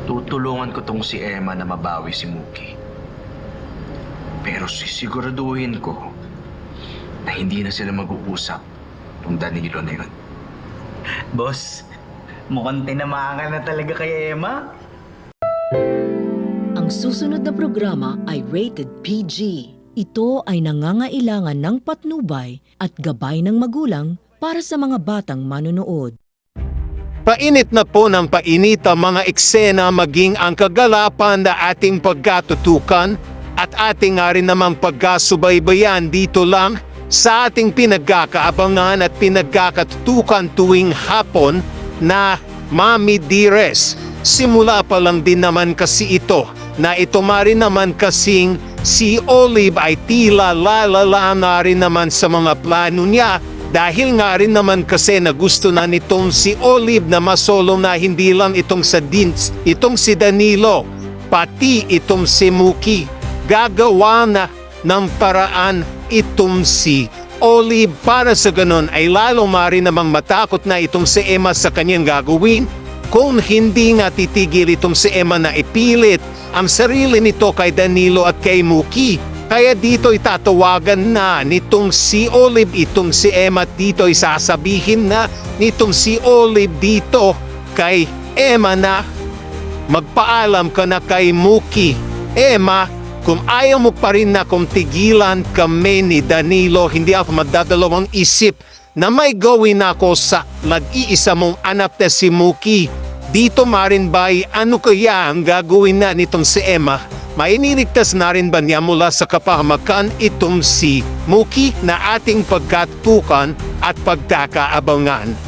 Tutulungan ko tong si Emma na mabawi si Mookie. Pero sisiguraduhin ko na hindi na sila mag-uusap ng Danilo na yun. Boss, mukhang tinamaan na talaga kay Emma. Ang susunod na programa ay rated PG. Ito ay nangangailangan ng patnubay at gabay ng magulang para sa mga batang manonood. Painit na po ng painit ang mga eksena maging ang kagalapan na ating pagkatutukan at ating nga rin namang pagkasubaybayan dito lang sa ating pinagkakaabangan at pinagkakatutukan tuwing hapon na Mami Dearest. Simula pa lang din naman kasi ito na ito marin naman kasing si Olive ay tila lalala na rin naman sa mga plano niya dahil nga rin naman kasi na gusto na nitong si Olive na masolo na hindi lang itong sa Dins, itong si Danilo, pati itong si Mookie. Gagawa na ng paraan itong si Olive para sa ganon ay lalo marin namang matakot na itong si Emma sa kanyang gagawin kung hindi nga titigil itong si Emma na ipilit ang sarili nito kay Danilo at kay Mookie. Kaya dito itatawagan na nitong si Olive itong si Emma at dito isasabihin na nitong si Olive dito kay Emma na magpaalam ka na kay Mookie. Emma, kung ayaw mo pa rin na kung tigilan kami ni Danilo, hindi ako magdadalawang isip na may gawin ako sa nag-iisa mong anak na si Mookie. Dito marin ba'y ano kaya ang gagawin na nitong si Emma? Mainiligtas na rin ba niya mula sa kapahamakan itong si Mookie na ating pagkatukan at pagkakaabangan?